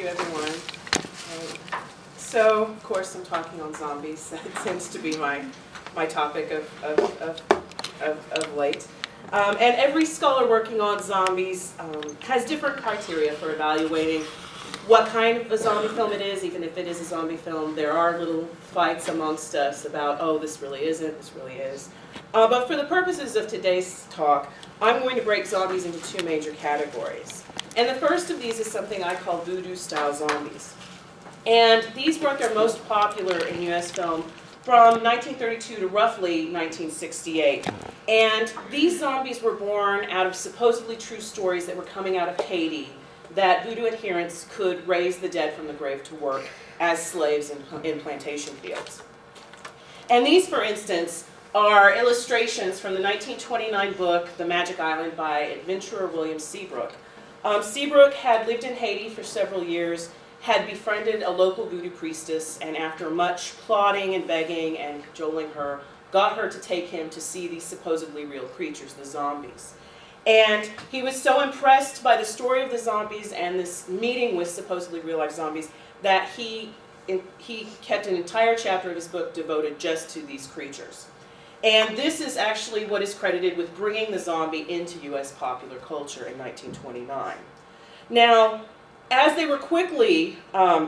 you, everyone. So, of course, I'm talking on zombies. That tends to be my topic of late. And every scholar working on zombies has different criteria for evaluating what kind of a zombie film it is. Even if it is a zombie film, there are little fights amongst us about, oh, this really isn't, this really is. But for the purposes of today's talk, I'm going to break zombies into two major categories. And the first of these is something I call voodoo-style zombies. And these were their most popular in U.S. film from 1932 to roughly 1968. And these zombies were born out of supposedly true stories that were coming out of Haiti, that voodoo adherents could raise the dead from the grave to work as slaves in plantation fields. And these, for instance, are illustrations from the 1929 book, The Magic Island by adventurer William Seabrook. Seabrook had lived in Haiti for several years, had befriended a local voodoo priestess, and after much plotting and begging and cajoling her, got her to take him to see these supposedly real creatures, the zombies. And he was so impressed by the story of the zombies and this meeting with supposedly real-life zombies that he kept an entire chapter of his book devoted just to these creatures. And this is actually what is credited with bringing the zombie into U.S. popular culture in 1929. Now, as they were quickly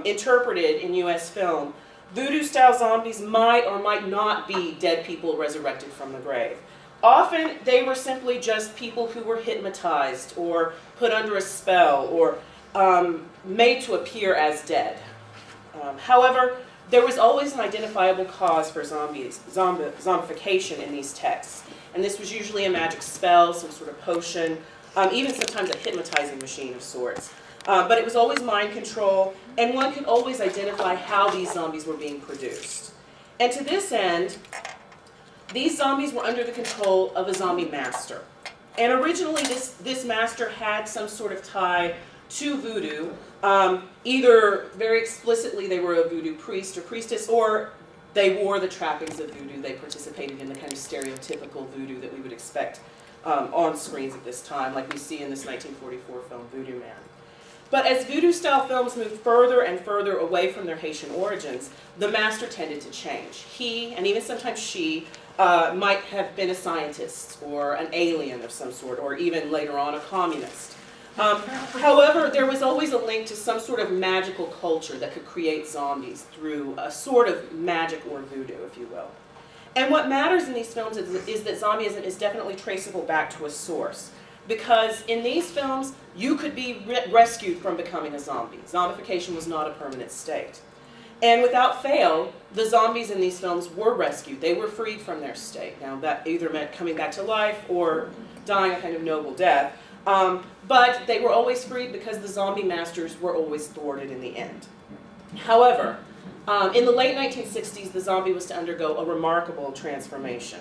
interpreted in U.S. film, voodoo-style zombies might or might not be dead people resurrected from the grave. Often, they were simply just people who were hypnotized or put under a spell or made to appear as dead. However, there was always an identifiable cause for zombification in these texts. And this was usually a magic spell, some sort of potion, even sometimes a hypnotizing machine of sorts. But it was always mind control, and one could always identify how these zombies were being produced. And to this end, these zombies were under the control of a zombie master. And originally, this master had some sort of tie to voodoo. Either very explicitly they were a voodoo priest or priestess, or they wore the trappings of voodoo. They participated in the kind of stereotypical voodoo that we would expect on screens at this time, like we see in this 1944 film, Voodoo Man. But as voodoo-style films moved further and further away from their Haitian origins, the master tended to change. He, and even sometimes she, might have been a scientist or an alien of some sort, or even later on a communist. However, there was always a link to some sort of magical culture that could create zombies through a sort of magic or voodoo, if you will. And what matters in these films is that zombieism is definitely traceable back to a source. Because in these films, you could be rescued from becoming a zombie. Zombification was not a permanent state. And without fail, the zombies in these films were rescued. They were freed from their state. Now, that either meant coming back to life or dying a kind of noble death. But they were always freed because the zombie masters were always thwarted in the end. However, in the late 1960s, the zombie was to undergo a remarkable transformation.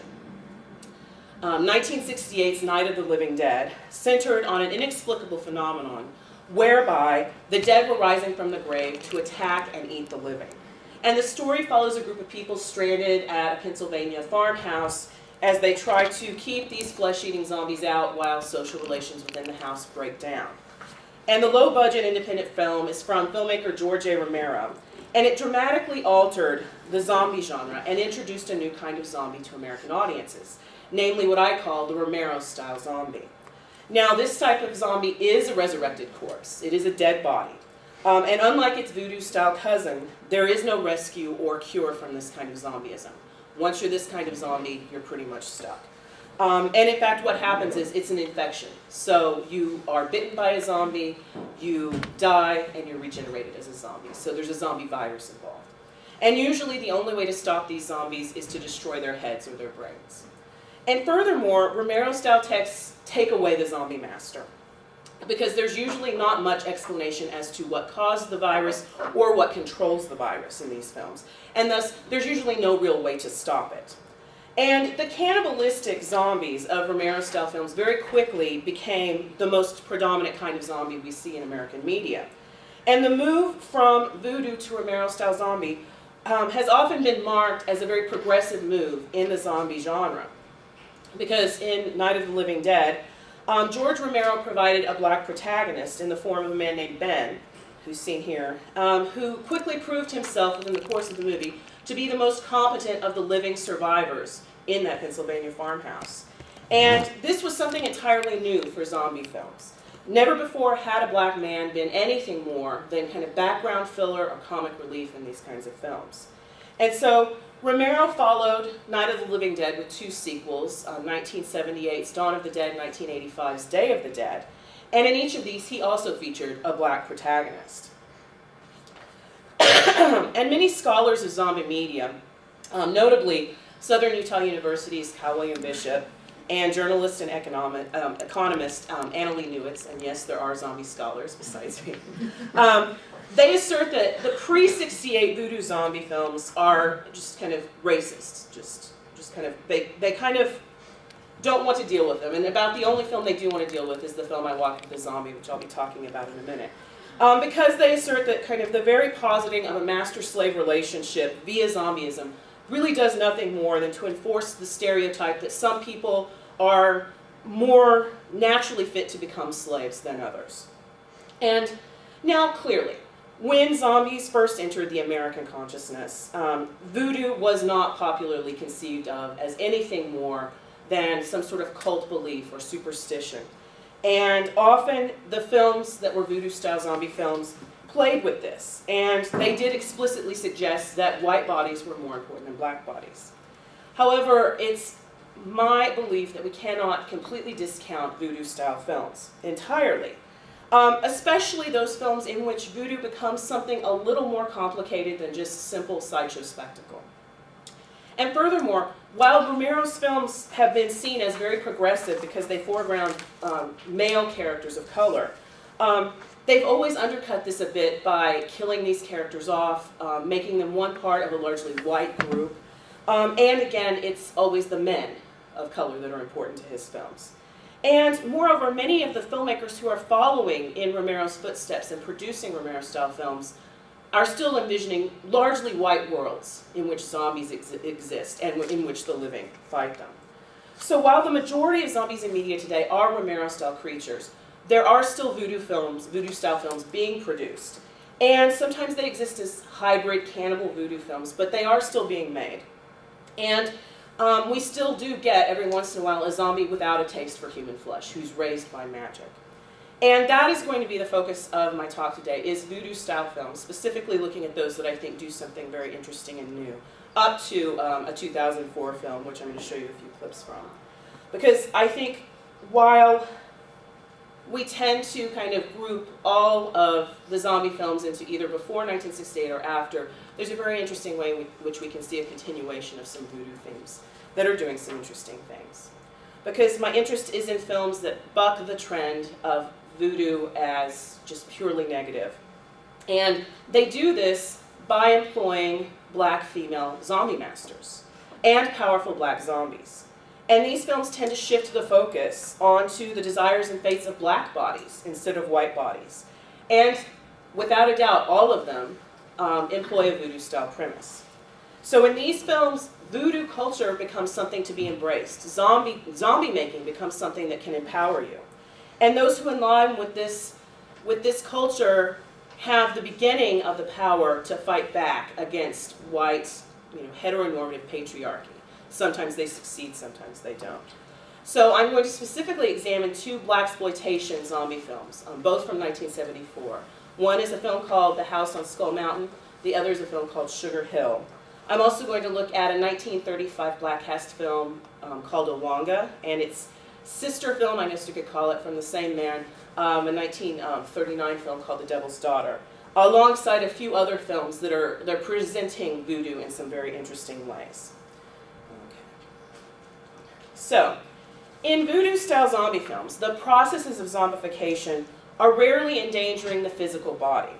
1968's Night of the Living Dead centered on an inexplicable phenomenon whereby the dead were rising from the grave to attack and eat the living. And the story follows a group of people stranded at a Pennsylvania farmhouse as they try to keep these flesh-eating zombies out while social relations within the house break down. And the low-budget independent film is from filmmaker George A. Romero, and it dramatically altered the zombie genre and introduced a new kind of zombie to American audiences, namely what I call the Romero-style zombie. Now, this type of zombie is a resurrected corpse. It is a dead body. And unlike its voodoo-style cousin, there is no rescue or cure from this kind of zombieism. Once you're this kind of zombie, you're pretty much stuck. And in fact, what happens is it's an infection. So you are bitten by a zombie, you die, and you're regenerated as a zombie. So there's a zombie virus involved. And usually the only way to stop these zombies is to destroy their heads or their brains. And furthermore, Romero-style texts take away the zombie master, because there's usually not much explanation as to what caused the virus or what controls the virus in these films. And thus, there's usually no real way to stop it. And the cannibalistic zombies of Romero-style films very quickly became the most predominant kind of zombie we see in American media. And the move from voodoo to Romero-style zombie has often been marked as a very progressive move in the zombie genre. Because in Night of the Living Dead, George Romero provided a black protagonist in the form of a man named Ben, who's seen here, who quickly proved himself within the course of the movie to be the most competent of the living survivors in that Pennsylvania farmhouse. And this was something entirely new for zombie films. Never before had a black man been anything more than kind of background filler or comic relief in these kinds of films. And so Romero followed Night of the Living Dead with 2 sequels, 1978's Dawn of the Dead, 1985's Day of the Dead. And in each of these, he also featured a black protagonist. And many scholars of zombie media, notably Southern Utah University's Cal William Bishop, and journalist and economist Anna Lee Newitz, and yes, there are zombie scholars besides me, they assert that the pre-68 voodoo zombie films are just kind of racist, just kind of, they kind of don't want to deal with them. And about the only film they do want to deal with is the film I Walked with a Zombie, which I'll be talking about in a minute. Because they assert that kind of the very positing of a master-slave relationship via zombieism really does nothing more than to enforce the stereotype that some people are more naturally fit to become slaves than others. And now, clearly, when zombies first entered the American consciousness, voodoo was not popularly conceived of as anything more than some sort of cult belief or superstition. And often the films that were voodoo-style zombie films played with this, and they did explicitly suggest that white bodies were more important than black bodies. However, it's my belief that we cannot completely discount voodoo-style films entirely, especially those films in which voodoo becomes something a little more complicated than just simple sideshow spectacle. And furthermore, while Romero's films have been seen as very progressive because they foreground male characters of color, they've always undercut this a bit by killing these characters off, making them one part of a largely white group. And again, it's always the men of color that are important to his films. And moreover, many of the filmmakers who are following in Romero's footsteps and producing Romero-style films are still envisioning largely white worlds in which zombies exist and in which the living fight them. So while the majority of zombies in media today are Romero-style creatures, there are still voodoo-style films being produced. And sometimes they exist as hybrid cannibal voodoo films, but they are still being made. And we still do get, every once in a while, a zombie without a taste for human flesh, who's raised by magic. And that is going to be the focus of my talk today, is voodoo-style films, specifically looking at those that I think do something very interesting and new, up to a 2004 film, which I'm going to show you a few clips from. Because I think while we tend to kind of group all of the zombie films into either before 1968 or after, there's a very interesting way in which we can see a continuation of some voodoo themes that are doing some interesting things. Because my interest is in films that buck the trend of voodoo as just purely negative. And they do this by employing black female zombie masters and powerful black zombies. And these films tend to shift the focus onto the desires and fates of black bodies instead of white bodies. And without a doubt, all of them employ a voodoo-style premise. So in these films, voodoo culture becomes something to be embraced. Zombie making becomes something that can empower you. And those who align with this culture have the beginning of the power to fight back against white, heteronormative patriarchy. Sometimes they succeed, sometimes they don't. So I'm going to specifically examine 2 blaxploitation zombie films, both from 1974. One is a film called The House on Skull Mountain. The other is a film called Sugar Hill. I'm also going to look at a 1935 black cast film called Owanga, and its sister film, I guess you could call it, from the same man, a 1939 film called The Devil's Daughter, alongside a few other films that they're presenting voodoo in some very interesting ways. Okay. So, in voodoo-style zombie films, the processes of zombification are rarely endangering the physical body.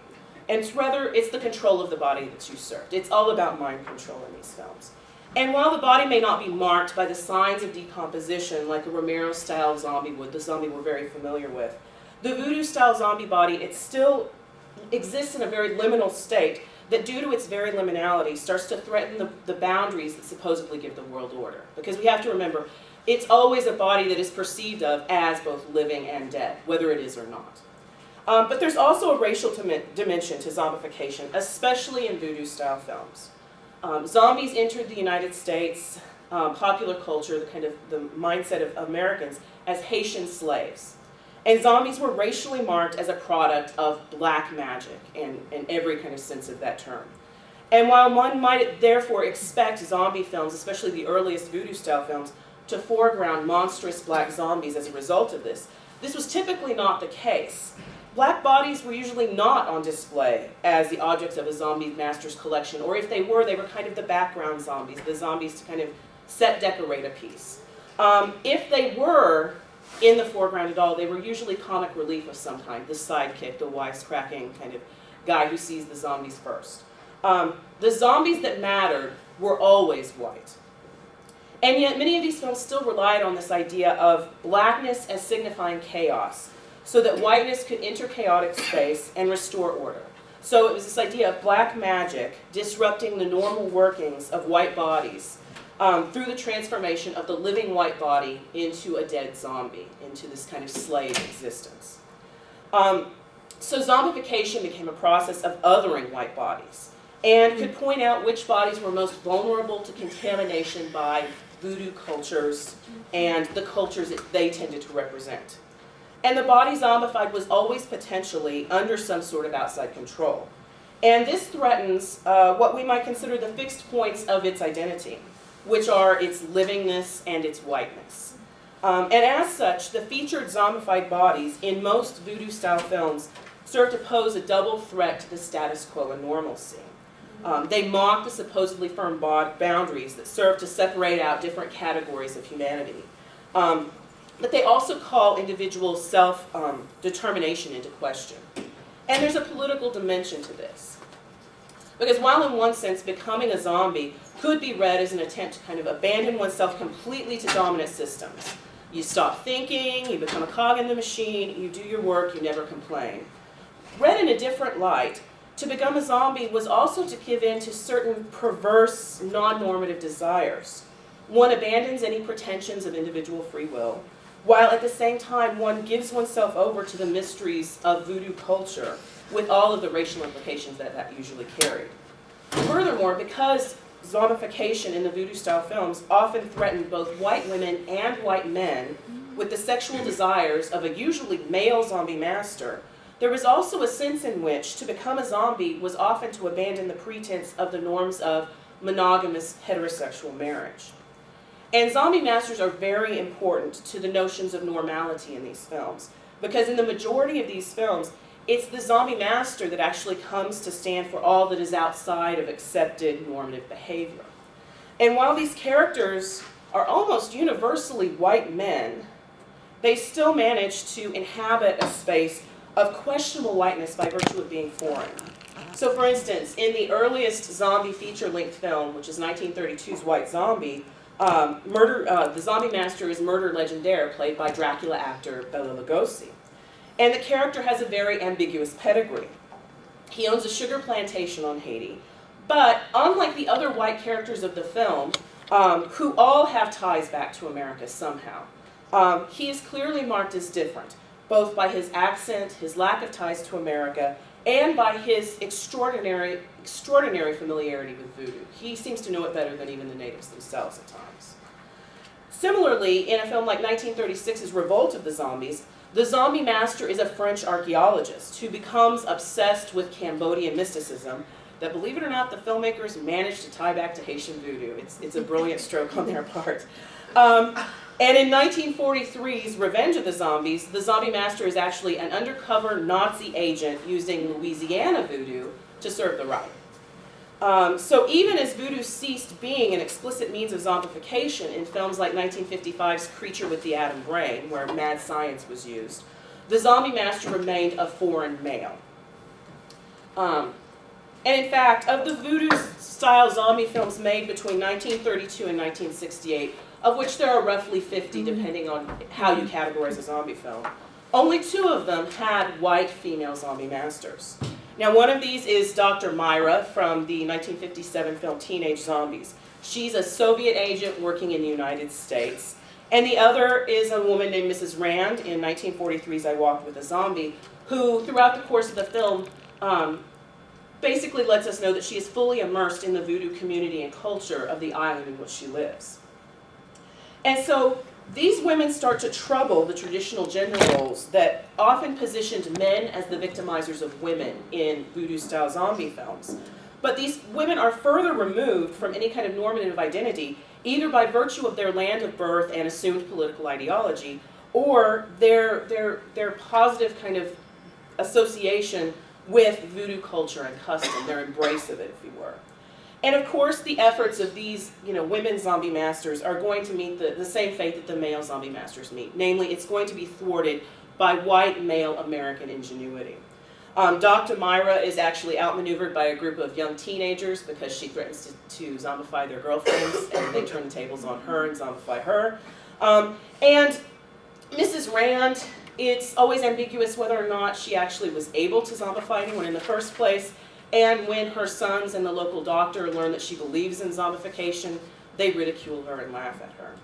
And it's the control of the body that's usurped. It's all about mind control in these films. And while the body may not be marked by the signs of decomposition like a Romero-style zombie would, the zombie we're very familiar with, the voodoo-style zombie body, it still exists in a very liminal state that, due to its very liminality, starts to threaten the boundaries that supposedly give the world order. Because we have to remember, it's always a body that is perceived of as both living and dead, whether it is or not. But there's also a racial dimension to zombification, especially in voodoo-style films. Zombies entered the United States popular culture, the mindset of Americans, as Haitian slaves. And zombies were racially marked as a product of black magic in every kind of sense of that term. And while one might therefore expect zombie films, especially the earliest voodoo-style films, to foreground monstrous black zombies as a result of this, this was typically not the case. Black bodies were usually not on display as the objects of a zombie master's collection, or if they were kind of the background zombies, the zombies to kind of set decorate a piece. If they were in the foreground at all, they were usually comic relief of some kind, the sidekick, the wisecracking kind of guy who sees the zombies first. The zombies that mattered were always white. And yet many of these films still relied on this idea of blackness as signifying chaos, so that whiteness could enter chaotic space and restore order. So it was this idea of black magic disrupting the normal workings of white bodies through the transformation of the living white body into a dead zombie, into this kind of slave existence. So zombification became a process of othering white bodies and could point out which bodies were most vulnerable to contamination by voodoo cultures and the cultures that they tended to represent. And the body zombified was always potentially under some sort of outside control. And this threatens what we might consider the fixed points of its identity, which are its livingness and its whiteness. And as such, the featured zombified bodies in most voodoo-style films serve to pose a double threat to the status quo and normalcy. They mock the supposedly firm boundaries that serve to separate out different categories of humanity. But they also call individual self-determination into question. And there's a political dimension to this. Because while in one sense becoming a zombie could be read as an attempt to kind of abandon oneself completely to dominant systems. You stop thinking, you become a cog in the machine, you do your work, you never complain. Read in a different light, to become a zombie was also to give in to certain perverse, non-normative desires. One abandons any pretensions of individual free will, while at the same time one gives oneself over to the mysteries of voodoo culture with all of the racial implications that that usually carried. Furthermore, because zombification in the voodoo-style films often threatened both white women and white men with the sexual desires of a usually male zombie master, there was also a sense in which to become a zombie was often to abandon the pretense of the norms of monogamous heterosexual marriage. And zombie masters are very important to the notions of normality in these films, because in the majority of these films, it's the zombie master that actually comes to stand for all that is outside of accepted normative behavior. And while these characters are almost universally white men, they still manage to inhabit a space of questionable whiteness by virtue of being foreign. So for instance, in the earliest zombie feature-length film, which is 1932's White Zombie, the zombie master is Murder Legendaire, played by Dracula actor Bela Lugosi. And the character has a very ambiguous pedigree. He owns a sugar plantation on Haiti, but unlike the other white characters of the film, who all have ties back to America somehow, he is clearly marked as different, both by his accent, his lack of ties to America, and by his extraordinary familiarity with voodoo. He seems to know it better than even the natives themselves at times. Similarly, in a film like 1936's Revolt of the Zombies, the zombie master is a French archaeologist who becomes obsessed with Cambodian mysticism that, believe it or not, the filmmakers managed to tie back to Haitian voodoo. It's a brilliant stroke on their part. And in 1943's Revenge of the Zombies, the zombie master is actually an undercover Nazi agent using Louisiana voodoo to serve the right. So even as voodoo ceased being an explicit means of zombification in films like 1955's Creature with the Atom Brain, where mad science was used, the zombie master remained a foreign male. And in fact, of the voodoo-style zombie films made between 1932 and 1968, of which there are roughly 50 depending on how you categorize a zombie film, only 2 of them had white female zombie masters. Now one of these is Dr. Myra from the 1957 film Teenage Zombies. She's a Soviet agent working in the United States, And the other is a woman named Mrs. Rand in 1943's I Walked with a Zombie, who throughout the course of the film basically lets us know that she is fully immersed in the voodoo community and culture of the island in which she lives. And so these women start to trouble the traditional gender roles that often positioned men as the victimizers of women in voodoo-style zombie films. But these women are further removed from any kind of normative identity, either by virtue of their land of birth and assumed political ideology, or their positive kind of association with voodoo culture and custom, their embrace of it, if you were. And of course, the efforts of these women zombie masters are going to meet the same fate that the male zombie masters meet. Namely, it's going to be thwarted by white male American ingenuity. Dr. Myra is actually outmaneuvered by a group of young teenagers because she threatens to zombify their girlfriends, and they turn the tables on her and zombify her. And Mrs. Rand, it's always ambiguous whether or not she actually was able to zombify anyone in the first place. And when her sons and the local doctor learn that she believes in zombification, they ridicule her and laugh at her.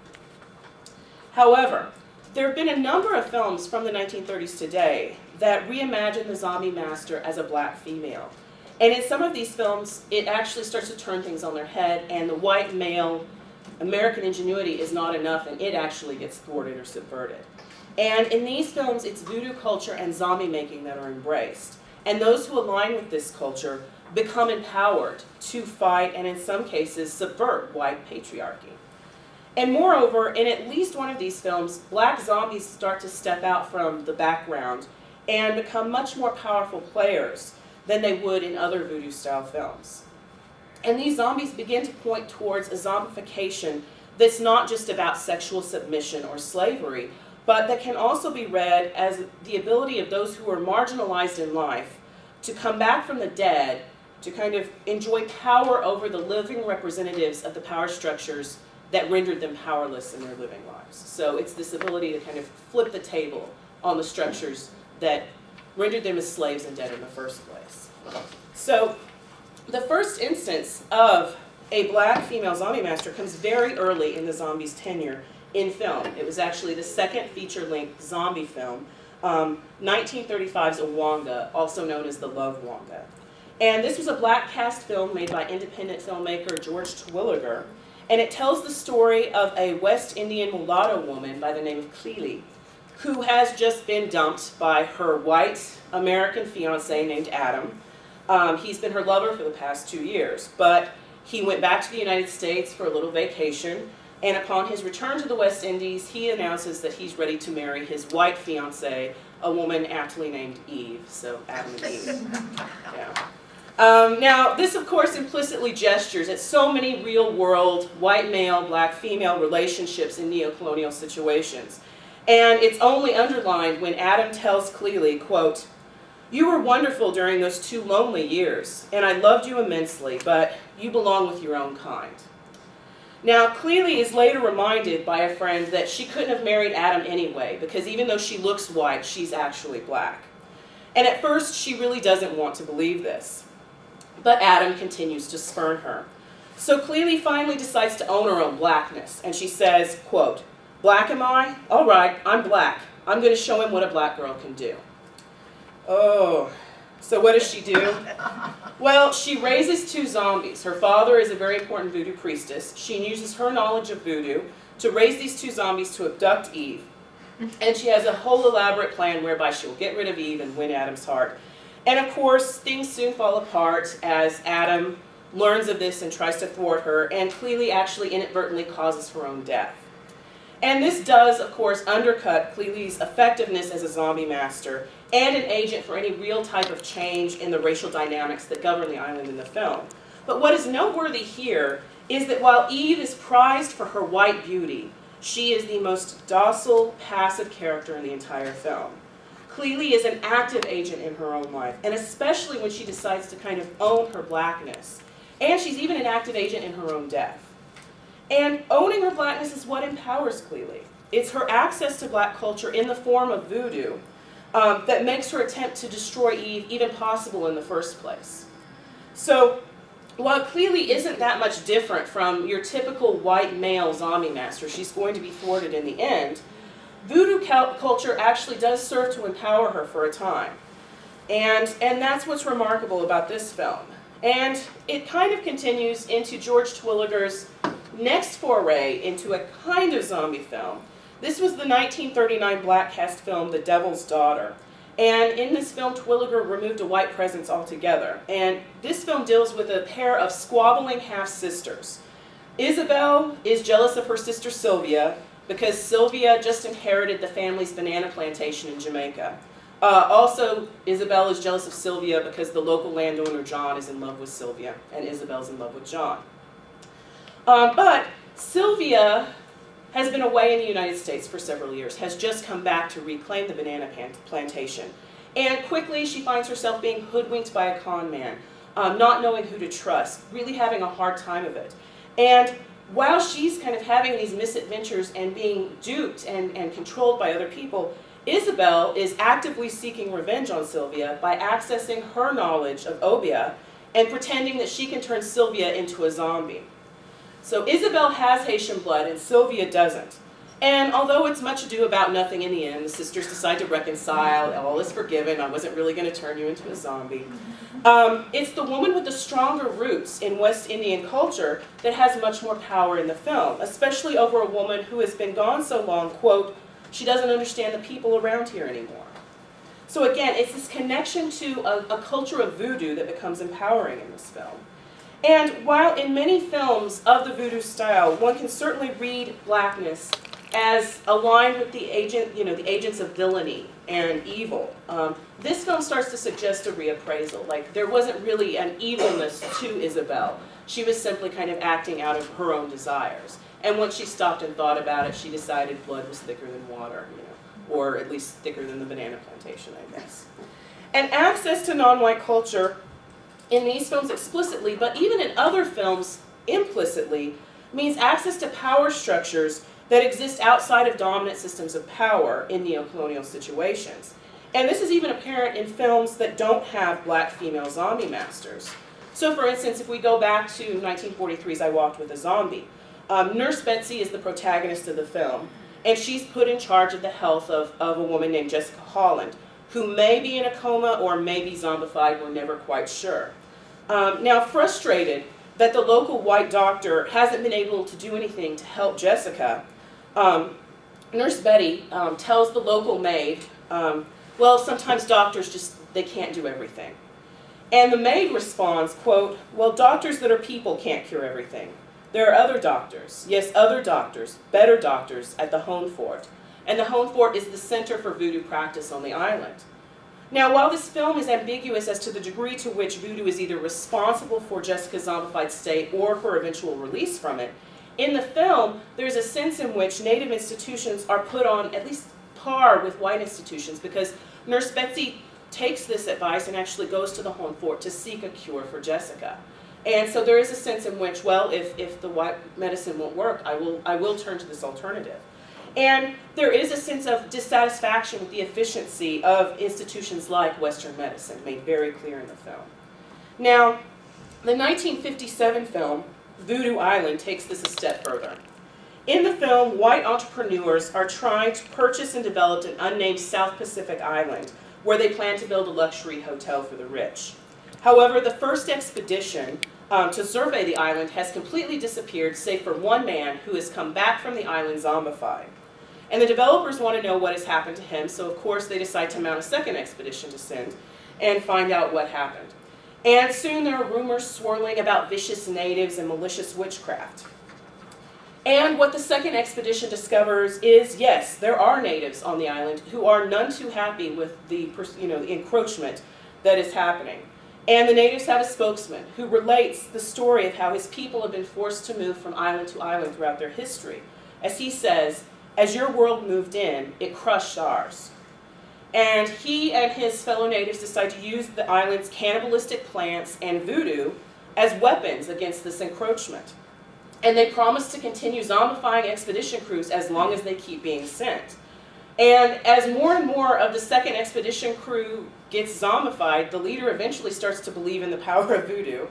However, there have been a number of films from the 1930s today that reimagine the zombie master as a black female. And in some of these films, it actually starts to turn things on their head, and the white male American ingenuity is not enough, and it actually gets thwarted or subverted. And in these films, it's voodoo culture and zombie making that are embraced. And those who align with this culture become empowered to fight and in some cases subvert white patriarchy. And moreover, in at least one of these films, black zombies start to step out from the background and become much more powerful players than they would in other voodoo-style films. And these zombies begin to point towards a zombification that's not just about sexual submission or slavery, but that can also be read as the ability of those who are marginalized in life to come back from the dead, to kind of enjoy power over the living representatives of the power structures that rendered them powerless in their living lives. So it's this ability to kind of flip the table on the structures that rendered them as slaves and dead in the first place. So the first instance of a black female zombie master comes very early in the zombie's tenure in film. It was actually the second feature-length zombie film, 1935's Awanga, also known as The Love Wanga. And this was a black cast film made by independent filmmaker George Terwilliger, and it tells the story of a West Indian mulatto woman by the name of Cleely, who has just been dumped by her white American fiancé named Adam. He's been her lover for the past 2 years, but he went back to the United States for a little vacation, and upon his return to the West Indies, he announces that he's ready to marry his white fiancée, a woman aptly named Eve, so Adam and Eve. Yeah. Now, this of course implicitly gestures at so many real-world white male, black female relationships in neo-colonial situations. And it's only underlined when Adam tells Cleely, quote, "You were wonderful during those 2 lonely years, and I loved you immensely, but you belong with your own kind." Now, Cleely is later reminded by a friend that she couldn't have married Adam anyway, because even though she looks white, she's actually black. And at first, she really doesn't want to believe this. But Adam continues to spurn her. So Cleely finally decides to own her own blackness, and she says, quote, "Black am I? All right, I'm black. I'm going to show him what a black girl can do." Oh, so what does she do? Well, she raises 2 zombies. Her father is a very important voodoo priestess. She uses her knowledge of voodoo to raise these 2 zombies to abduct Eve. And she has a whole elaborate plan whereby she'll get rid of Eve and win Adam's heart. And of course, things soon fall apart as Adam learns of this and tries to thwart her, and Cleely actually inadvertently causes her own death. And this does, of course, undercut Cleely's effectiveness as a zombie master and an agent for any real type of change in the racial dynamics that govern the island in the film. But what is noteworthy here is that while Eve is prized for her white beauty, she is the most docile, passive character in the entire film. Cleely is an active agent in her own life, and especially when she decides to kind of own her blackness. And she's even an active agent in her own death. And owning her blackness is what empowers Cleely. It's her access to black culture in the form of voodoo that makes her attempt to destroy Eve even possible in the first place. So while it clearly isn't that much different from your typical white male zombie master, she's going to be thwarted in the end, voodoo culture actually does serve to empower her for a time. And that's what's remarkable about this film. And it kind of continues into George Twilliger's next foray into a kind of zombie film. This was the 1939 black cast film, The Devil's Daughter. And in this film, Twilliger removed a white presence altogether. And this film deals with a pair of squabbling half-sisters. Isabel is jealous of her sister Sylvia because Sylvia just inherited the family's banana plantation in Jamaica. Also, Isabel is jealous of Sylvia because the local landowner John is in love with Sylvia, and Isabel's in love with John. But Sylvia has been away in the United States for several years, has just come back to reclaim the banana plantation. And quickly she finds herself being hoodwinked by a con man, not knowing who to trust, really having a hard time of it. And while she's kind of having these misadventures and being duped and controlled by other people, Isabel is actively seeking revenge on Sylvia by accessing her knowledge of Obia and pretending that she can turn Sylvia into a zombie. So Isabel has Haitian blood and Sylvia doesn't. And although it's much ado about nothing in the end, the sisters decide to reconcile, all is forgiven, I wasn't really going to turn you into a zombie. It's the woman with the stronger roots in West Indian culture that has much more power in the film, especially over a woman who has been gone so long, quote, she doesn't understand the people around here anymore. So again, it's this connection to a culture of voodoo that becomes empowering in this film. And while in many films of the voodoo style, one can certainly read blackness as aligned with the agents of villainy and evil, this film starts to suggest a reappraisal. Like, there wasn't really an evilness to Isabel. She was simply kind of acting out of her own desires. And once she stopped and thought about it, she decided blood was thicker than water, or at least thicker than the banana plantation, I guess. And access to non-white culture in these films explicitly, but even in other films implicitly, means access to power structures that exist outside of dominant systems of power in neocolonial situations. And this is even apparent in films that don't have black female zombie masters. So for instance, if we go back to 1943's I Walked with a Zombie, Nurse Betsy is the protagonist of the film, and she's put in charge of the health of a woman named Jessica Holland, who may be in a coma or may be zombified, we're never quite sure. Now, frustrated that the local white doctor hasn't been able to do anything to help Jessica, Nurse Betty tells the local maid, well, sometimes doctors they can't do everything. And the maid responds, quote, well, doctors that are people can't cure everything. There are other doctors, yes, other doctors, better doctors at the Home Fort. And the Home Fort is the center for voodoo practice on the island. Now, while this film is ambiguous as to the degree to which voodoo is either responsible for Jessica's zombified state or her eventual release from it, in the film, there's a sense in which Native institutions are put on at least par with white institutions, because Nurse Betsy takes this advice and actually goes to the Home Fort to seek a cure for Jessica. And so there is a sense in which, well, if the white medicine won't work, I will turn to this alternative. And there is a sense of dissatisfaction with the efficiency of institutions like Western medicine, made very clear in the film. Now, the 1957 film, Voodoo Island, takes this a step further. In the film, white entrepreneurs are trying to purchase and develop an unnamed South Pacific island where they plan to build a luxury hotel for the rich. However, the first expedition to survey the island has completely disappeared, save for one man who has come back from the island zombified. And the developers want to know what has happened to him, so of course they decide to mount a second expedition to send and find out what happened. And soon there are rumors swirling about vicious natives and malicious witchcraft. And what the second expedition discovers is, yes, there are natives on the island who are none too happy with the encroachment that is happening. And the natives have a spokesman who relates the story of how his people have been forced to move from island to island throughout their history. As he says, as your world moved in, it crushed ours. And he and his fellow natives decide to use the island's cannibalistic plants and voodoo as weapons against this encroachment. And they promise to continue zombifying expedition crews as long as they keep being sent. And as more and more of the second expedition crew gets zombified, the leader eventually starts to believe in the power of voodoo.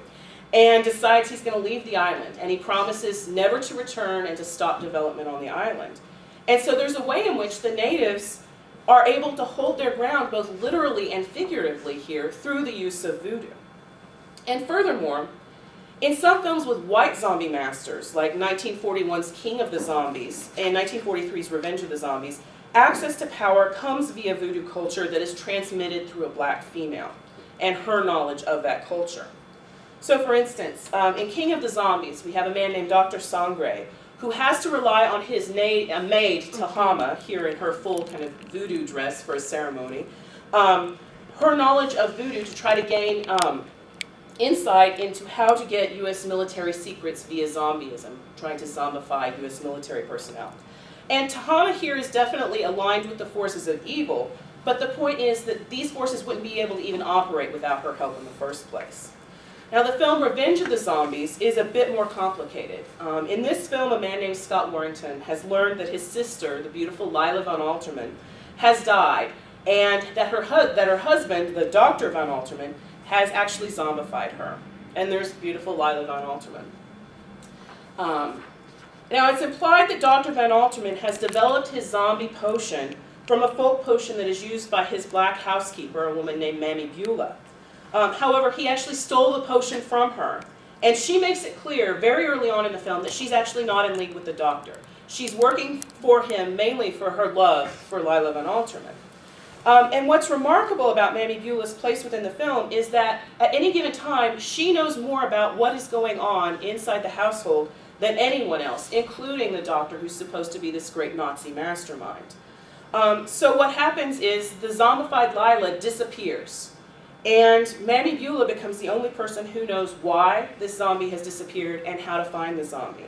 and decides he's going to leave the island, and he promises never to return and to stop development on the island. And so there's a way in which the natives are able to hold their ground both literally and figuratively here through the use of voodoo. And furthermore, in some films with white zombie masters, like 1941's King of the Zombies and 1943's Revenge of the Zombies, access to power comes via voodoo culture that is transmitted through a black female and her knowledge of that culture. So for instance, in King of the Zombies, we have a man named Dr. Sangre who has to rely on his maid, Tahama, here in her full kind of voodoo dress for a ceremony, her knowledge of voodoo to try to gain insight into how to get U.S. military secrets via zombieism, trying to zombify U.S. military personnel. And Tahama here is definitely aligned with the forces of evil, but the point is that these forces wouldn't be able to even operate without her help in the first place. Now the film Revenge of the Zombies is a bit more complicated. In this film, a man named Scott Warrington has learned that his sister, the beautiful Lila von Alterman, has died, and that her husband, the Dr. von Alterman, has actually zombified her. And there's beautiful Lila von Alterman. Now it's implied that Dr. von Alterman has developed his zombie potion from a folk potion that is used by his black housekeeper, a woman named Mammy Beulah. However, he actually stole the potion from her. And she makes it clear very early on in the film that she's actually not in league with the doctor. She's working for him mainly for her love for Lila von Alterman. And what's remarkable about Mammy Beulah's place within the film is that at any given time, she knows more about what is going on inside the household than anyone else, including the doctor, who's supposed to be this great Nazi mastermind. So what happens is the zombified Lila disappears. And Mammy Beulah becomes the only person who knows why this zombie has disappeared and how to find the zombie.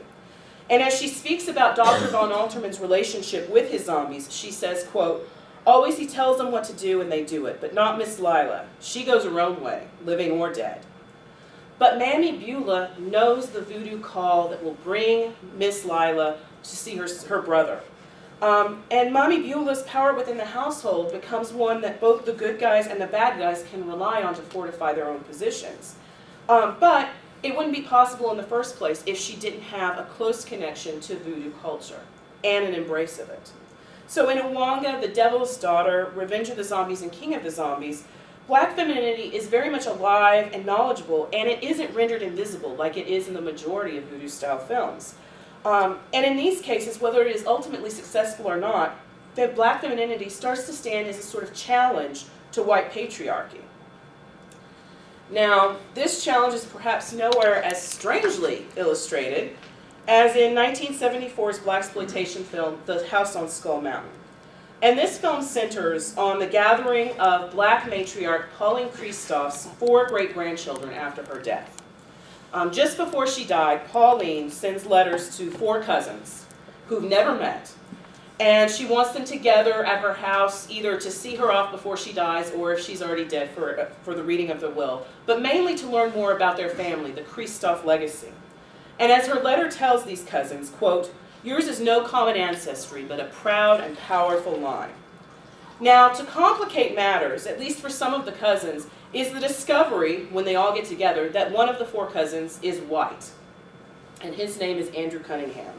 And as she speaks about Dr. von Alterman's relationship with his zombies, she says, quote, "Always he tells them what to do and they do it, but not Miss Lila. She goes her own way, living or dead." But Mammy Beulah knows the voodoo call that will bring Miss Lila to see her brother. And Mammy Beulah's power within the household becomes one that both the good guys and the bad guys can rely on to fortify their own positions. But it wouldn't be possible in the first place if she didn't have a close connection to voodoo culture and an embrace of it. So in Awanga, The Devil's Daughter, Revenge of the Zombies, and King of the Zombies, black femininity is very much alive and knowledgeable, and it isn't rendered invisible like it is in the majority of voodoo-style films. And in these cases, whether it is ultimately successful or not, that black femininity starts to stand as a sort of challenge to white patriarchy. Now, this challenge is perhaps nowhere as strangely illustrated as in 1974's blaxploitation film, The House on Skull Mountain. And this film centers on the gathering of black matriarch Pauline Christoph's 4 great-grandchildren after her death. Just before she died, Pauline sends letters to 4 cousins who've never met, and she wants them together at her house either to see her off before she dies or if she's already dead for the reading of the will, but mainly to learn more about their family, the Christoph legacy. And as her letter tells these cousins, quote, "Yours is no common ancestry, but a proud and powerful line." Now, to complicate matters, at least for some of the cousins, is the discovery, when they all get together, that one of the 4 cousins is white. And his name is Andrew Cunningham.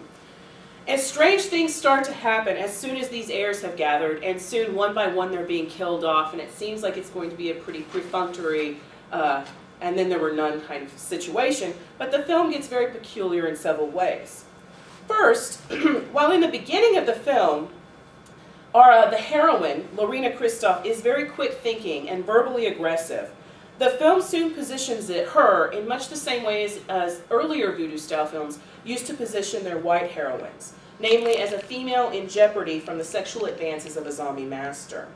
And strange things start to happen as soon as these heirs have gathered, and soon, one by one, they're being killed off, and it seems like it's going to be a pretty perfunctory, and then there were none kind of situation. But the film gets very peculiar in several ways. First, while in the beginning of the film, the heroine, Lorena Christoph, is very quick thinking and verbally aggressive, the film soon positions her in much the same way as earlier voodoo-style films used to position their white heroines, namely as a female in jeopardy from the sexual advances of a zombie master.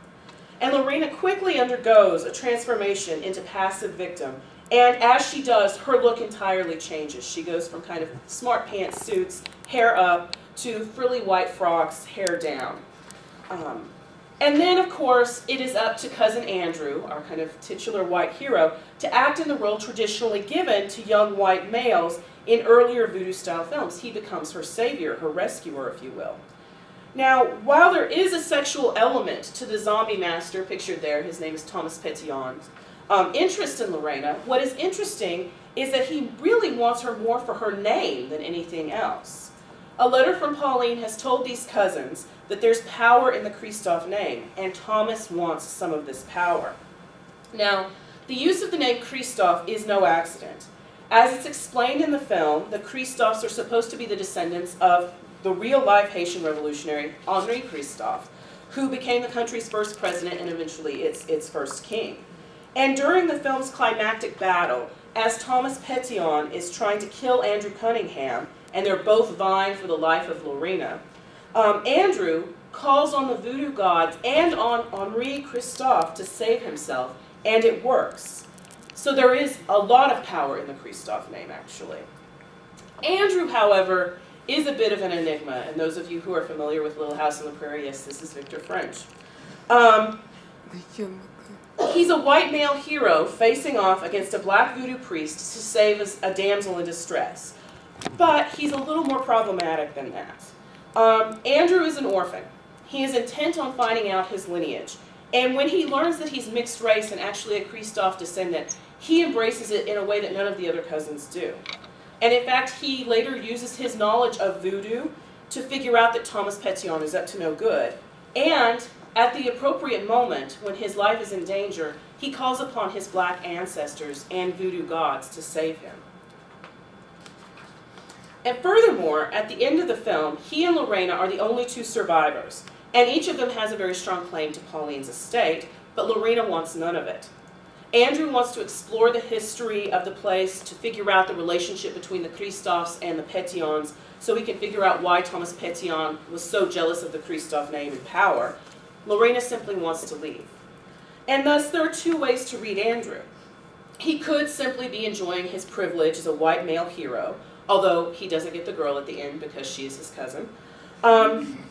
And Lorena quickly undergoes a transformation into passive victim, and as she does, her look entirely changes. She goes from kind of smart pants suits, hair up, to frilly white frocks, hair down. And then, of course, it is up to Cousin Andrew, our kind of titular white hero, to act in the role traditionally given to young white males in earlier voodoo-style films. He becomes her savior, her rescuer, if you will. Now, while there is a sexual element to the zombie master pictured there, his name is Thomas Pétion, interest in Lorena. What is interesting is that he really wants her more for her name than anything else. A letter from Pauline has told these cousins that there's power in the Kristoff name, and Thomas wants some of this power. Now, the use of the name Kristoff is no accident. As it's explained in the film, the Kristoffs are supposed to be the descendants of the real-life Haitian revolutionary Henri Kristoff, who became the country's first president and eventually its first king. And during the film's climactic battle, as Thomas Pétion is trying to kill Andrew Cunningham, and they're both vying for the life of Lorena, Andrew calls on the voodoo gods and on Henri Kristoff to save himself, and it works. So there is a lot of power in the Kristoff name, actually. Andrew, however, is a bit of an enigma, and those of you who are familiar with Little House on the Prairie, yes, this is Victor French. He's a white male hero facing off against a black voodoo priest to save a damsel in distress. But he's a little more problematic than that. Andrew is an orphan. He is intent on finding out his lineage. And when he learns that he's mixed race and actually a Kristoff descendant, he embraces it in a way that none of the other cousins do. And in fact, he later uses his knowledge of voodoo to figure out that Thomas Pétion is up to no good. And at the appropriate moment, when his life is in danger, he calls upon his black ancestors and voodoo gods to save him. And furthermore, at the end of the film, he and Lorena are the only two survivors. And each of them has a very strong claim to Pauline's estate, but Lorena wants none of it. Andrew wants to explore the history of the place to figure out the relationship between the Kristoffs and the Pétions, so he can figure out why Thomas Pétion was so jealous of the Kristoff name and power. Lorena simply wants to leave. And thus, there are two ways to read Andrew. He could simply be enjoying his privilege as a white male hero, although he doesn't get the girl at the end because she is his cousin.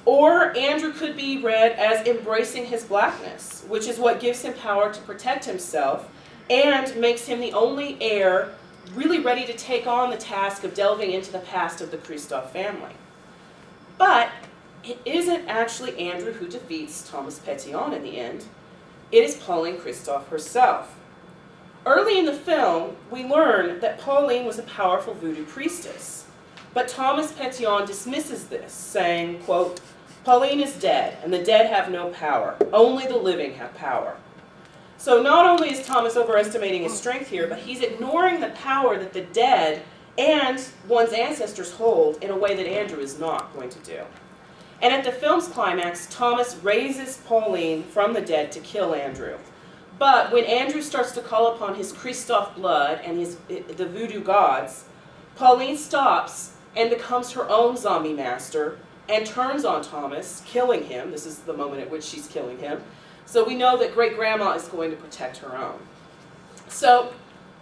Or Andrew could be read as embracing his blackness, which is what gives him power to protect himself and makes him the only heir really ready to take on the task of delving into the past of the Kristoff family. But it isn't actually Andrew who defeats Thomas Pétion in the end. It is Pauline Kristoff herself. Early in the film, we learn that Pauline was a powerful voodoo priestess. But Thomas Pétion dismisses this, saying, quote, "Pauline is dead, and the dead have no power. Only the living have power." So not only is Thomas overestimating his strength here, but he's ignoring the power that the dead and one's ancestors hold in a way that Andrew is not going to do. And at the film's climax, Thomas raises Pauline from the dead to kill Andrew. But when Andrew starts to call upon his Kristoff blood and the voodoo gods, Pauline stops and becomes her own zombie master and turns on Thomas, killing him. This is the moment at which she's killing him. So we know that great-grandma is going to protect her own. So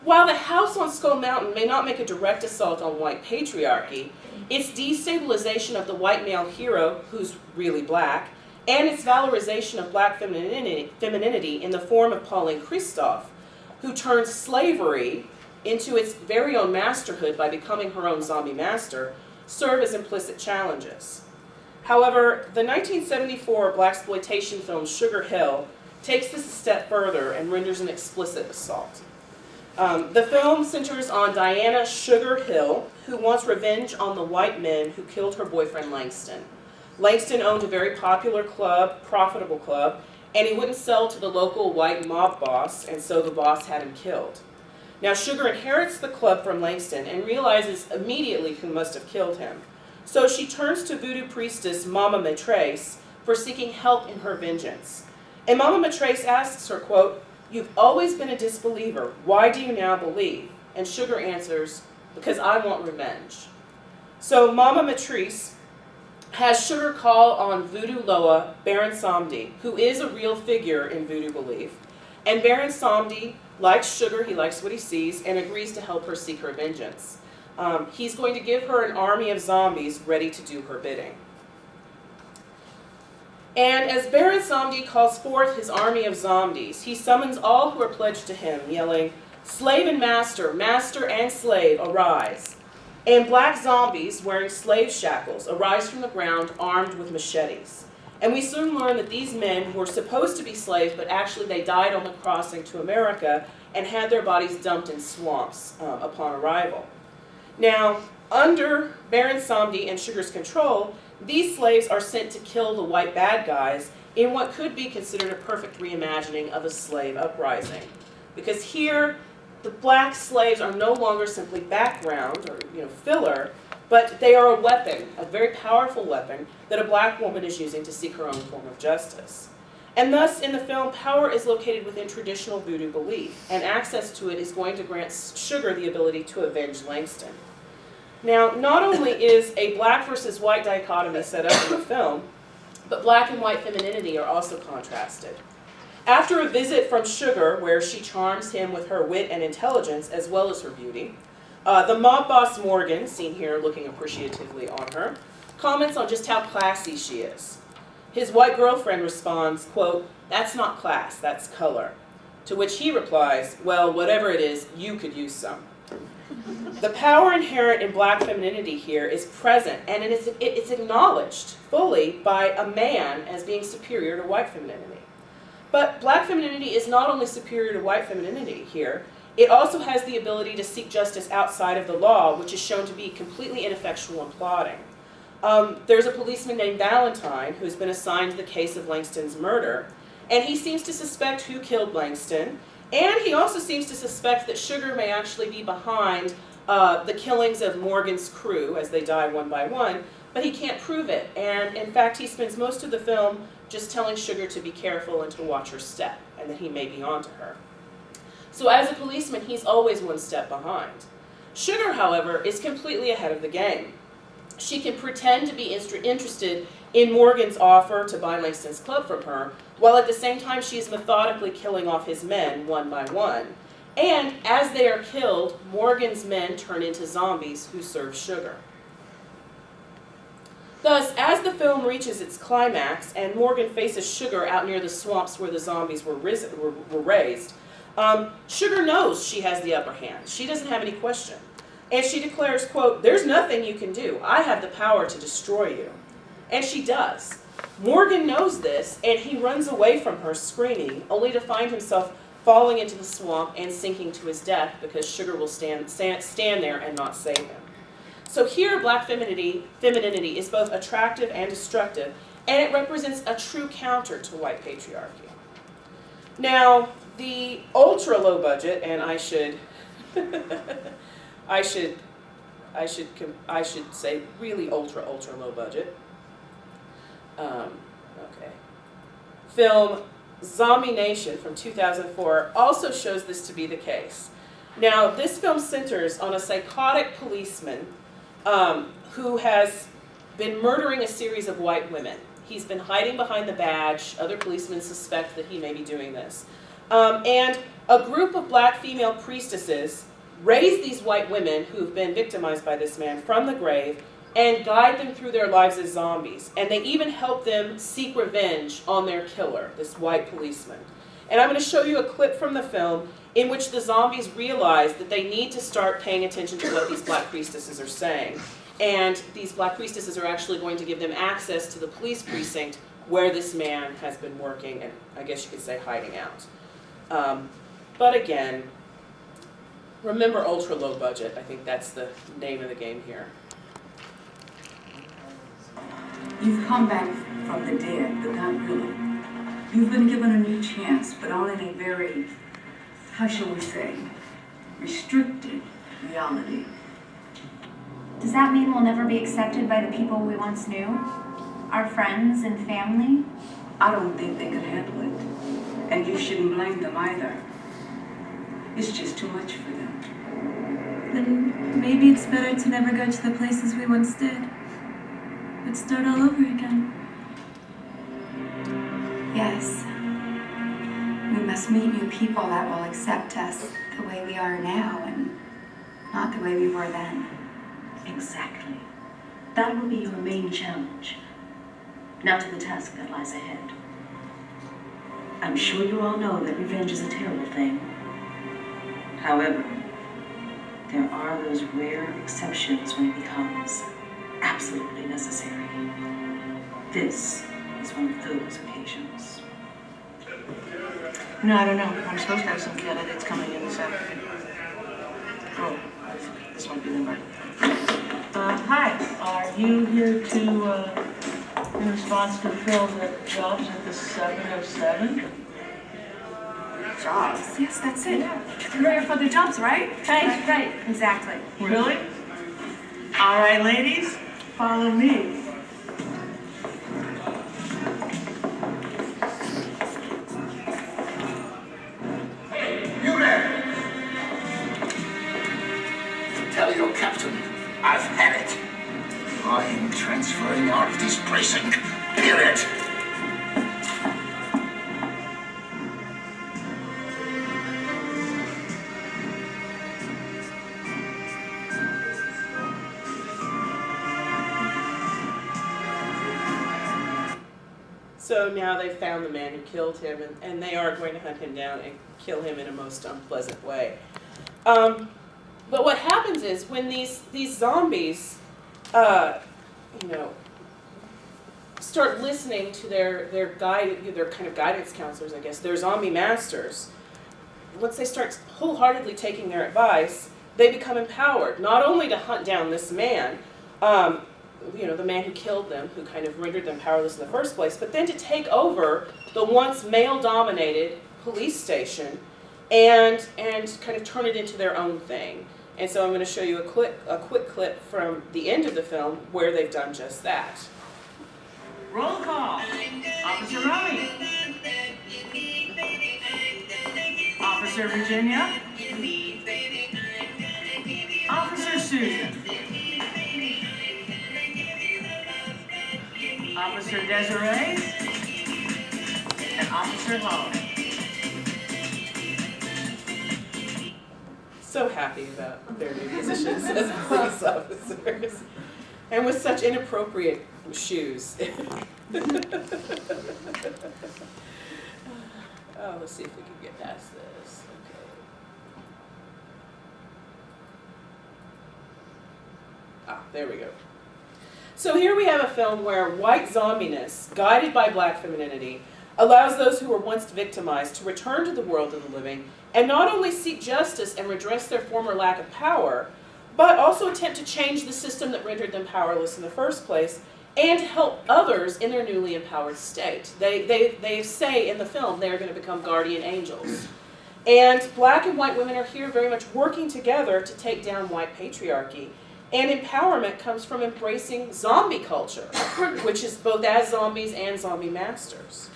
while the house on Skull Mountain may not make a direct assault on white patriarchy, its destabilization of the white male hero, who's really black, and its valorization of black femininity in the form of Pauline Kristoff, who turns slavery into its very own masterhood by becoming her own zombie master, serve as implicit challenges. However, the 1974 blaxploitation film Sugar Hill takes this a step further and renders an explicit assault. The film centers on Diana Sugar Hill, who wants revenge on the white men who killed her boyfriend Langston. Langston owned a very popular club, profitable club, and he wouldn't sell to the local white mob boss, and so the boss had him killed. Now Sugar inherits the club from Langston and realizes immediately who must have killed him. So she turns to voodoo priestess Mama Matrace for seeking help in her vengeance. And Mama Matrace asks her, quote, "You've always been a disbeliever. Why do you now believe?" And Sugar answers, "Because I want revenge." So Mama Matrice has Sugar call on Voodoo Loa Baron Samedi, who is a real figure in voodoo belief. And Baron Samedi likes Sugar, he likes what he sees, and agrees to help her seek her vengeance. He's going to give her an army of zombies ready to do her bidding. And as Baron Samedi calls forth his army of zombies, he summons all who are pledged to him, yelling, "Slave and master, master and slave, arise." And black zombies wearing slave shackles arise from the ground armed with machetes. And we soon learn that these men were supposed to be slaves, but actually they died on the crossing to America and had their bodies dumped in swamps upon arrival. Now, under Baron Samedi and Sugar's control, these slaves are sent to kill the white bad guys in what could be considered a perfect reimagining of a slave uprising. Because here, the black slaves are no longer simply background or filler, but they are a weapon, a very powerful weapon, that a black woman is using to seek her own form of justice. And thus, in the film, power is located within traditional voodoo belief, and access to it is going to grant Sugar the ability to avenge Langston. Now, not only is a black versus white dichotomy set up in the film, but black and white femininity are also contrasted. After a visit from Sugar, where she charms him with her wit and intelligence, as well as her beauty, the mob boss Morgan, seen here looking appreciatively on her, comments on just how classy she is. His white girlfriend responds, quote, "That's not class, that's color." To which he replies, "Well, whatever it is, you could use some." The power inherent in black femininity here is present, and it's acknowledged fully by a man as being superior to white femininity. But black femininity is not only superior to white femininity here, it also has the ability to seek justice outside of the law, which is shown to be completely ineffectual and plotting. There's a policeman named Valentine who's been assigned the case of Langston's murder, and he seems to suspect who killed Langston, and he also seems to suspect that Sugar may actually be behind the killings of Morgan's crew as they die one by one, but he can't prove it. And in fact, he spends most of the film just telling Sugar to be careful and to watch her step, and that he may be onto her. So as a policeman, he's always one step behind. Sugar, however, is completely ahead of the game. She can pretend to be interested in Morgan's offer to buy Langston's club from her, while at the same time she is methodically killing off his men one by one. And as they are killed, Morgan's men turn into zombies who serve Sugar. Thus, as the film reaches its climax and Morgan faces Sugar out near the swamps where the zombies were raised, Sugar knows she has the upper hand. She doesn't have any question. And she declares, quote, "There's nothing you can do. I have the power to destroy you." And she does. Morgan knows this, and he runs away from her screaming, only to find himself falling into the swamp and sinking to his death because Sugar will stand there and not save him. So here, black femininity is both attractive and destructive, and it represents a true counter to white patriarchy. Now, the ultra low budget, and I should say really ultra low budget. Film Zombie Nation from 2004 also shows this to be the case. Now, this film centers on a psychotic policeman who has been murdering a series of white women. He's been hiding behind the badge. Other policemen suspect that he may be doing this. And a group of black female priestesses raise these white women who've been victimized by this man from the grave and guide them through their lives as zombies. And they even help them seek revenge on their killer, this white policeman. And I'm going to show you a clip from the film in which the zombies realize that they need to start paying attention to what these black priestesses are saying. And these black priestesses are actually going to give them access to the police precinct where this man has been working and, I guess you could say, hiding out. But again, remember ultra low budget. I think that's the name of the game here. You've come back from the dead, but not really. You've been given a new chance, but only in a very, how shall we say, restricted reality. Does that mean we'll never be accepted by the people we once knew? Our friends and family? I don't think they could handle it. And you shouldn't blame them either. It's just too much for them. Then maybe it's better to never go to the places we once did. But start all over again. Yes. We must meet new people that will accept us the way we are now and not the way we were then. Exactly. That will be your main challenge. Now to the task that lies ahead. I'm sure you all know that revenge is a terrible thing. However, there are those rare exceptions when it becomes absolutely necessary. This is one of those occasions. No, I don't know. I'm supposed to have some candidates coming in this afternoon. Oh, this might be the number. Hi, are you here to, in response to fill the jobs at the 707? Jobs. Yes, that's it. You're here for the jobs, right? Right, exactly. Really? All right, ladies, follow me. You there! Tell your captain I've had it. I'm transferring out of this precinct. Period. So now they've found the man who killed him, and they are going to hunt him down and kill him in a most unpleasant way. But what happens is when these zombies, start listening to their kind of guidance counselors, I guess, their zombie masters. Once they start wholeheartedly taking their advice, they become empowered not only to hunt down this man. The man who killed them, who kind of rendered them powerless in the first place, but then to take over the once male-dominated police station and kind of turn it into their own thing. And so I'm going to show you a quick clip from the end of the film where they've done just that. Roll call. Officer Rami. Officer Virginia. Officer Susan. Officer Desiree. And Officer Holly. So happy about their new positions as police officers. And with such inappropriate shoes. Oh, let's see if we can get past this. Okay. There we go. So here we have a film where white zombiness, guided by black femininity, allows those who were once victimized to return to the world of the living and not only seek justice and redress their former lack of power, but also attempt to change the system that rendered them powerless in the first place and help others in their newly empowered state. They say in the film they are going to become guardian angels. And black and white women are here very much working together to take down white patriarchy. And empowerment comes from embracing zombie culture, which is both as zombies and zombie masters.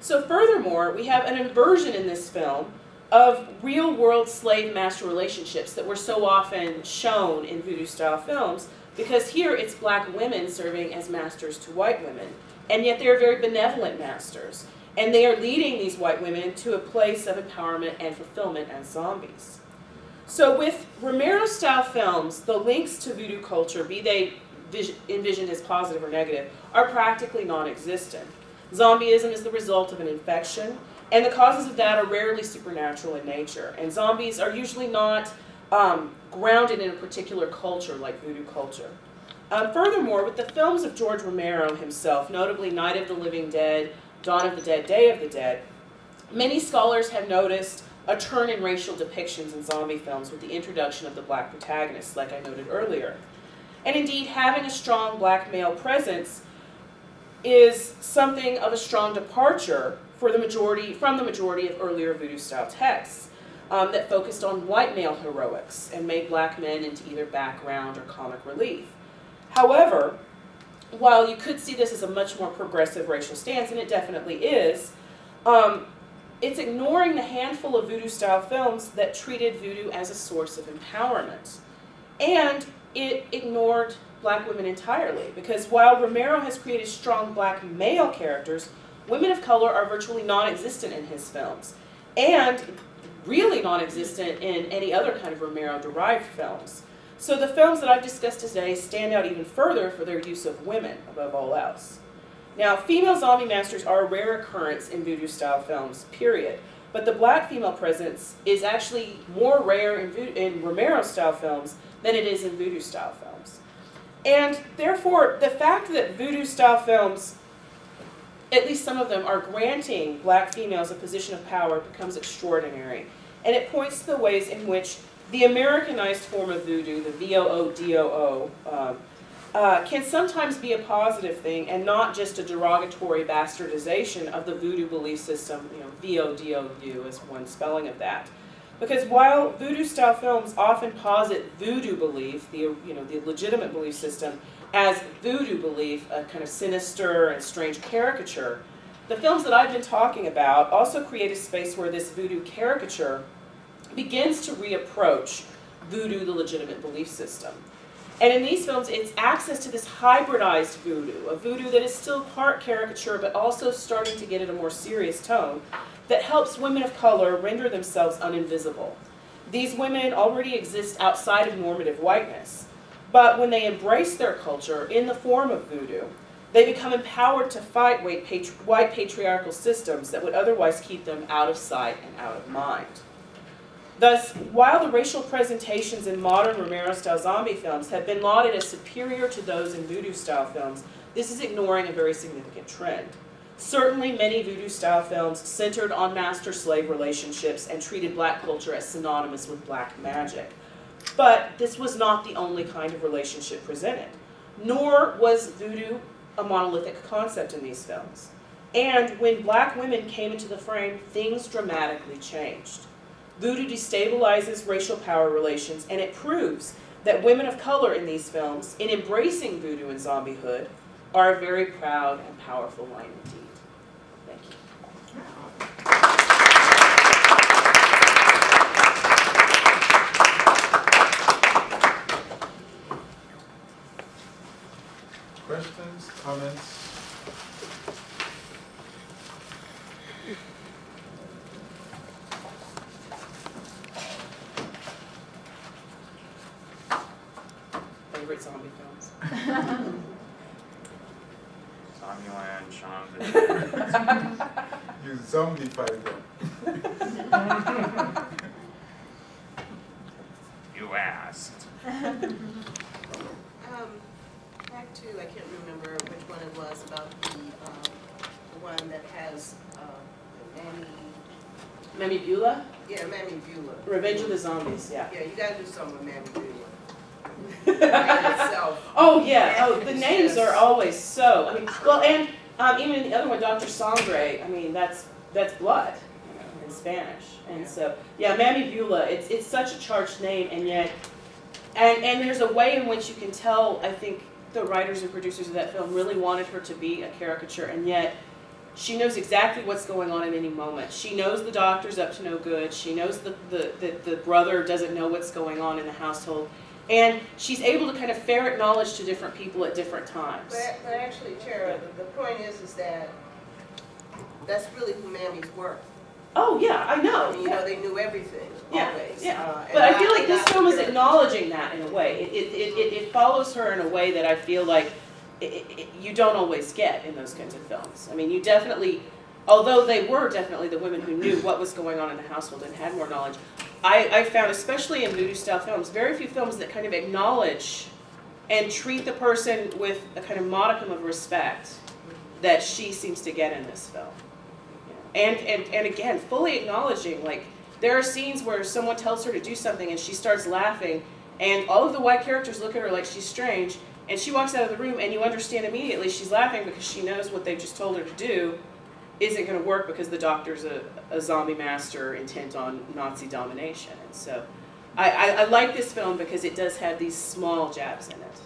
So furthermore, we have an inversion in this film of real-world slave-master relationships that were so often shown in voodoo-style films, because here it's black women serving as masters to white women, and yet they're very benevolent masters, and they are leading these white women to a place of empowerment and fulfillment as zombies. So with Romero-style films, the links to voodoo culture, be they envisioned as positive or negative, are practically non-existent. Zombieism is the result of an infection, and the causes of that are rarely supernatural in nature. And zombies are usually not grounded in a particular culture like voodoo culture. Furthermore, with the films of George Romero himself, notably Night of the Living Dead, Dawn of the Dead, Day of the Dead, many scholars have noticed a turn in racial depictions in zombie films with the introduction of the black protagonists, like I noted earlier. And indeed, having a strong black male presence is something of a strong departure from the majority of earlier voodoo-style texts that focused on white male heroics and made black men into either background or comic relief. However, while you could see this as a much more progressive racial stance, and it definitely is, it's ignoring the handful of voodoo-style films that treated voodoo as a source of empowerment. And it ignored black women entirely, because while Romero has created strong black male characters, women of color are virtually non-existent in his films, and really non-existent in any other kind of Romero-derived films. So the films that I've discussed today stand out even further for their use of women above all else. Now, female zombie masters are a rare occurrence in voodoo-style films, period. But the black female presence is actually more rare in Romero-style films than it is in voodoo-style films. And therefore, the fact that voodoo-style films at least some of them, are granting black females a position of power becomes extraordinary. And it points to the ways in which the Americanized form of voodoo, the VOODOO, can sometimes be a positive thing and not just a derogatory bastardization of the voodoo belief system, VODOU is one spelling of that. Because while voodoo-style films often posit voodoo belief, the legitimate belief system, as voodoo belief, a kind of sinister and strange caricature, the films that I've been talking about also create a space where this voodoo caricature begins to reapproach voodoo, the legitimate belief system. And in these films, it's access to this hybridized voodoo, a voodoo that is still part caricature, but also starting to get at a more serious tone, that helps women of color render themselves uninvisible. These women already exist outside of normative whiteness, but when they embrace their culture in the form of voodoo, they become empowered to fight white patriarchal systems that would otherwise keep them out of sight and out of mind. Thus, while the racial presentations in modern Romero-style zombie films have been lauded as superior to those in voodoo-style films, this is ignoring a very significant trend. Certainly, many voodoo-style films centered on master-slave relationships and treated black culture as synonymous with black magic. But this was not the only kind of relationship presented, nor was voodoo a monolithic concept in these films. And when black women came into the frame, things dramatically changed. Voodoo destabilizes racial power relations, and it proves that women of color in these films, in embracing voodoo and zombiehood, are a very proud and powerful line indeed. Thank you. Questions, comments? Favorite zombie films? Zombieland, Shaun of the Dead. You zombified them. You asked. Back to, I can't remember which one it was, about the one that has Mammy Beulah? Mammy Beulah. Revenge of the Zombies, yeah. Yeah, you gotta do something with Mammy Beulah. Itself. Oh yeah, the names are always so, and even in the other one, Dr. Sangre, that's blood, in Spanish. And so, yeah, Mammy Beulah, it's such a charged name, and yet, and there's a way in which you can tell, I think, the writers and producers of that film really wanted her to be a caricature, and yet she knows exactly what's going on at any moment. She knows the doctor's up to no good. She knows that the brother doesn't know what's going on in the household. And she's able to kind of ferret knowledge to different people at different times. But actually, Chera, the point is that that's really who mammies were. Oh yeah, I know. I mean, they knew everything, always. Yeah. But I feel like this film is acknowledging that in a way. It follows her in a way that I feel like you don't always get in those kinds of films. I mean, you definitely, although they were definitely the women who knew what was going on in the household and had more knowledge, I found, especially in voodoo-style films, very few films that kind of acknowledge and treat the person with a kind of modicum of respect that she seems to get in this film. And again, fully acknowledging, like, there are scenes where someone tells her to do something and she starts laughing, and all of the white characters look at her like she's strange, and she walks out of the room and you understand immediately she's laughing because she knows what they just told her to do isn't going to work because the doctor's a zombie master intent on Nazi domination. And so I like this film because it does have these small jabs in it.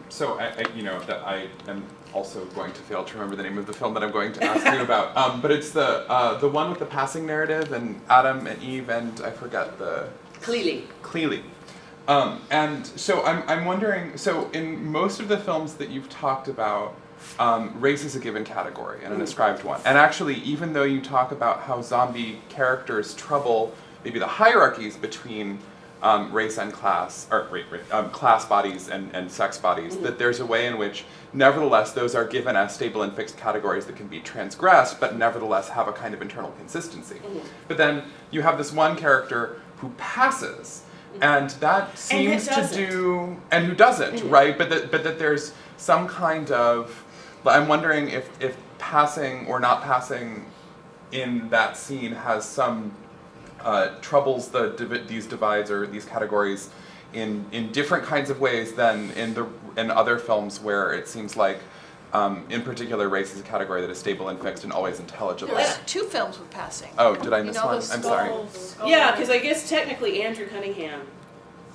So I am also going to fail to remember the name of the film that I'm going to ask you about. But it's the one with the passing narrative and Adam and Eve and I forget the... Clearly. And so I'm wondering, so in most of the films that you've talked about, race is a given category and an ascribed one. And actually, even though you talk about how zombie characters trouble maybe the hierarchies between race and class, or class bodies and sex bodies, that there's a way in which, nevertheless, those are given as stable and fixed categories that can be transgressed, but nevertheless have a kind of internal consistency. But then you have this one character who passes, And that seems to doesn't. do, and who doesn't, right? But that there's some kind of, I'm wondering if passing or not passing in that scene has some troubles these divides or these categories in different kinds of ways than in other films where it seems like in particular race is a category that is stable and fixed and always intelligible. There's 2 films with passing. Oh, did I miss You know one? those I'm sorry. skulls? Yeah, because I guess technically Andrew Cunningham.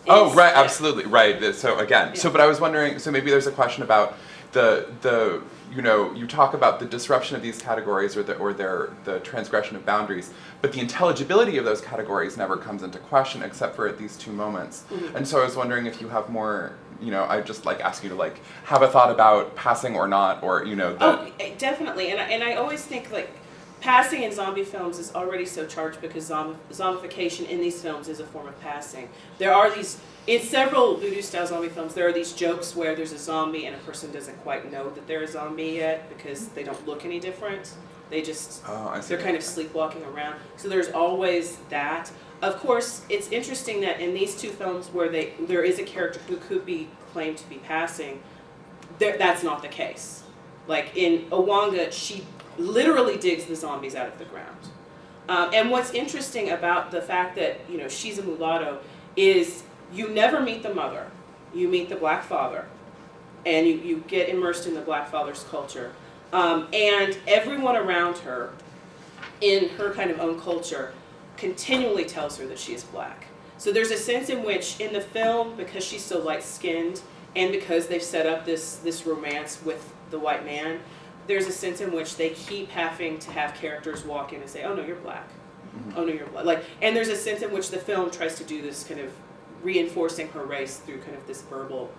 Oh, is- right, yeah. absolutely, right. So again, but I was wondering, so maybe there's a question about the you talk about the disruption of these categories or the transgression of boundaries, but the intelligibility of those categories never comes into question except for at these 2 moments. Mhm. And so I was wondering if you have more, I just ask you to have a thought about passing or not, or Oh, definitely, and I always think passing in zombie films is already so charged because zombification in these films is a form of passing. There are these, in several voodoo-style zombie films, there are these jokes where there's a zombie and a person doesn't quite know that they're a zombie yet because they don't look any different. They just, they're kind of sleepwalking around. So there's always that. Of course, it's interesting that in these 2 films where there is a character who could be claimed to be passing, that's not the case. Like in Owanga, she literally digs the zombies out of the ground. And what's interesting about the fact that she's a mulatto is you never meet the mother. You meet the black father, and you get immersed in the black father's culture. And everyone around her, in her kind of own culture, continually tells her that she is black. So there's a sense in which in the film, because she's so light-skinned, and because they've set up this romance with the white man, there's a sense in which they keep having to have characters walk in and say, oh no, you're black. Oh no, you're black. And there's a sense in which the film tries to do this kind of reinforcing her race through kind of this verbal,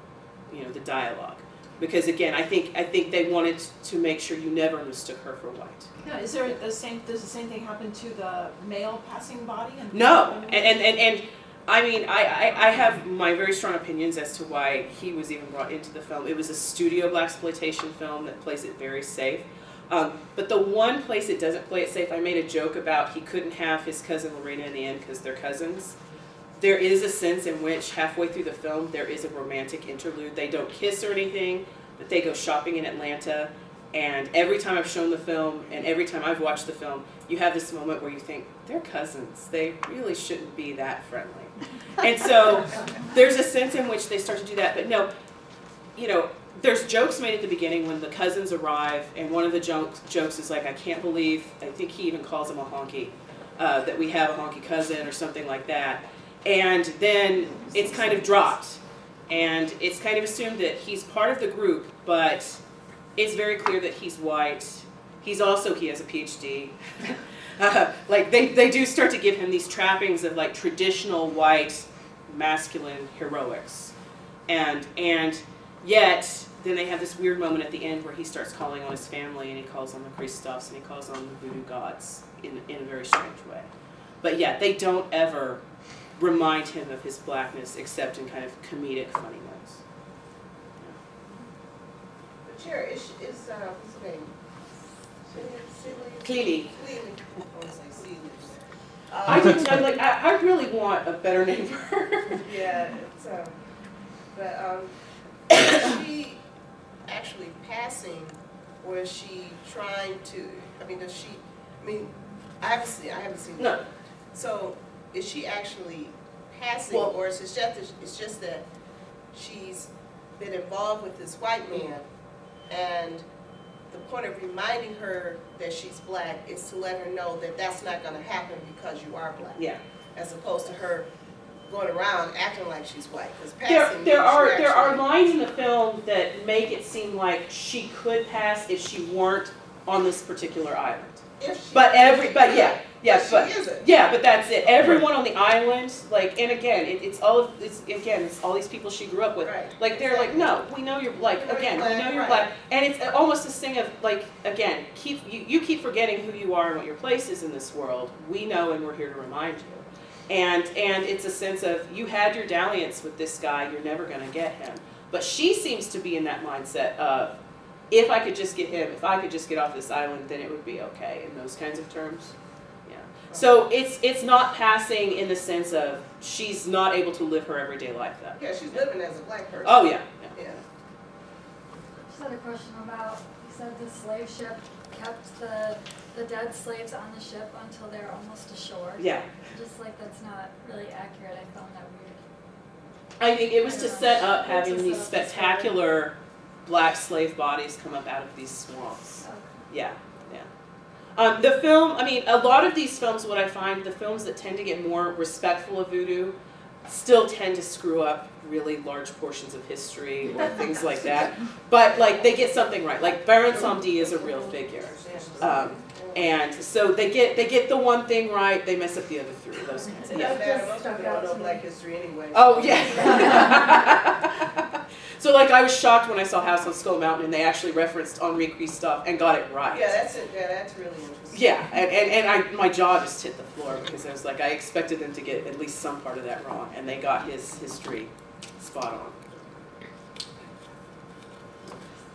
the dialogue. Because again, I think they wanted to make sure you never mistook her for white. Yeah, does the same thing happen to the male passing body? No, and I mean, I have my very strong opinions as to why he was even brought into the film. It was a studio blaxploitation film that plays it very safe. But the one place it doesn't play it safe, I made a joke about he couldn't have his cousin Lorena in the end because they're cousins. There is a sense in which halfway through the film there is a romantic interlude. They don't kiss or anything, but they go shopping in Atlanta. And every time I've shown the film and every time I've watched the film, you have this moment where you think, they're cousins. They really shouldn't be that friendly. And so there's a sense in which they start to do that. But no, there's jokes made at the beginning when the cousins arrive, and one of the jokes is I can't believe, I think he even calls him a honky, that we have a honky cousin or something like that. And then it's kind of dropped. And it's kind of assumed that he's part of the group, but it's very clear that he's white. He has a PhD. They do start to give him these trappings of traditional white masculine heroics. And yet, then they have this weird moment at the end where he starts calling on his family, and he calls on the Christophs, and he calls on the voodoo gods in a very strange way. But yeah, they don't ever remind him of his blackness except in kind of comedic, funny ways. But Chera, what's her name? Clearly. I I really want a better name for her. Yeah, is she actually passing, or is she trying to? I haven't seen. No. So, is she actually passing, or is it's just that she's been involved with this white man, and the point of reminding her that she's black is to let her know that that's not going to happen because you are black. Yeah. As opposed to her going around acting like she's white. There are lines in the film that make it seem like she could pass if she weren't on this particular island. But that's it. Everyone on the island, and again, it's all these people she grew up with. Right. They're like, no, we know you're black. Again, we know you're black, and it's almost this thing of again, you keep forgetting who you are and what your place is in this world. We know, and we're here to remind you. And it's a sense of you had your dalliance with this guy, you're never going to get him. But she seems to be in that mindset of, if I could just get him, if I could just get off this island, then it would be okay, in those kinds of terms. So it's not passing in the sense of she's not able to live her everyday life though. Yeah, she's living as a black person. Oh yeah. Yeah. Just had a question about, you said the slave ship kept the dead slaves on the ship until they're almost ashore. Yeah. Just like that's not really accurate. I found that weird. I think it was to set up having It's a these set up spectacular black slave bodies come up out of these swamps. Okay. Yeah, yeah. The film, I mean, a lot of these films, what I find, the films that tend to get more respectful of voodoo still tend to screw up really large portions of history or things like that. But like they get something right. Like Baron Samedi is a real figure. And so they get the one thing right, they mess up the other three, those kinds of Yeah, man, most people don't know black history anyway. Oh yeah. So like I was shocked when I saw House on Skull Mountain and they actually referenced Henri Christophe and got it right. Yeah, that's it. Yeah, that's really interesting. Yeah, and my jaw just hit the floor because I was like, I expected them to get at least some part of that wrong, and they got his history spot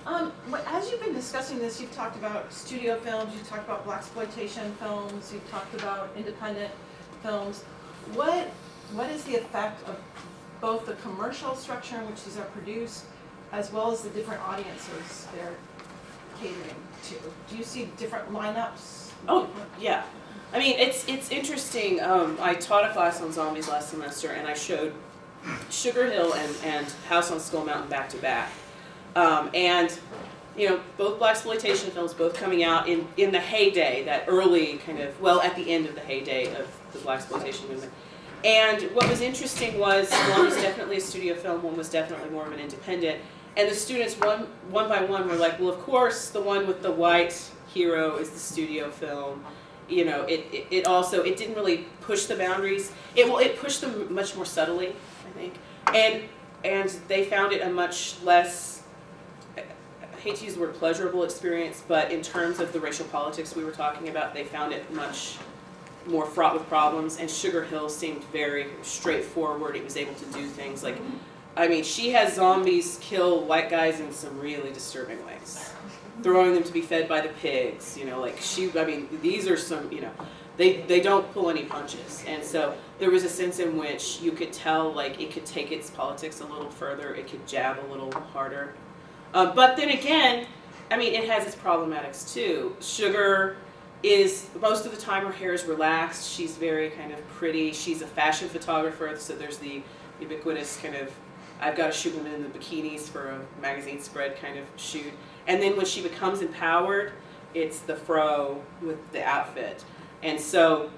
on. As you've been discussing this, you've talked about studio films, you've talked about blaxploitation films, you've talked about independent films. What is the effect of both the commercial structure in which these are produced, as well as the different audiences they're catering to? Do you see different lineups? Oh, yeah. I mean, it's interesting. I taught a class on zombies last semester, and I showed Sugar Hill and House on Skull Mountain back to back. And, you know, both blaxploitation films, both coming out in the heyday, that early kind of, well, at the end of the heyday of the blaxploitation movement. And what was interesting was one was definitely a studio film, one was definitely more of an independent. And the students, one by one, were like, well, of course, the one with the white hero is the studio film. You know, it also, it didn't really push the boundaries. It pushed them much more subtly, I think. And they found it a much less, I hate to use the word pleasurable experience, but in terms of the racial politics we were talking about, they found it much more fraught with problems, and Sugar Hill seemed very straightforward. It was able to do things like, I mean, she has zombies kill white guys in some really disturbing ways. Throwing them to be fed by the pigs, you know, like I mean, these are some, you know, they don't pull any punches. And so there was a sense in which you could tell, like, it could take its politics a little further, it could jab a little harder. But then again, I mean, it has its problematics too. Sugar is, most of the time her hair is relaxed, she's very kind of pretty, she's a fashion photographer, so there's the ubiquitous kind of, I've got to shoot women in the bikinis for a magazine spread kind of shoot. And then when she becomes empowered, it's the fro with the outfit. And so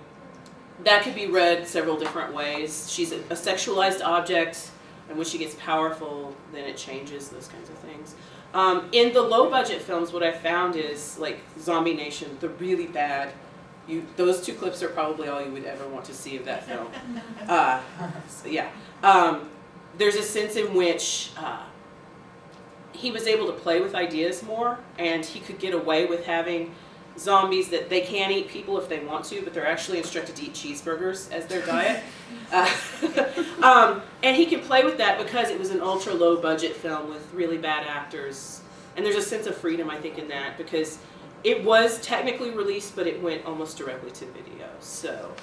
that could be read several different ways. She's a sexualized object, and when she gets powerful, then it changes, those kinds of things. In the low budget films, what I found is like Zombie Nation, the really bad, those two clips are probably all you would ever want to see of that film. So yeah. There's a sense in which he was able to play with ideas more, and he could get away with having zombies that they can eat people if they want to, but they're actually instructed to eat cheeseburgers as their diet. And he can play with that because it was an ultra low budget film with really bad actors. And there's a sense of freedom, I think, in that, because it was technically released, but it went almost directly to video. So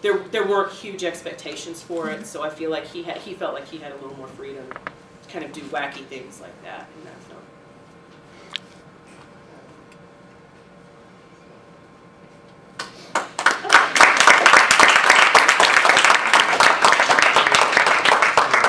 there weren't huge expectations for it, so I feel like he felt like he had a little more freedom to kind of do wacky things like that in that film.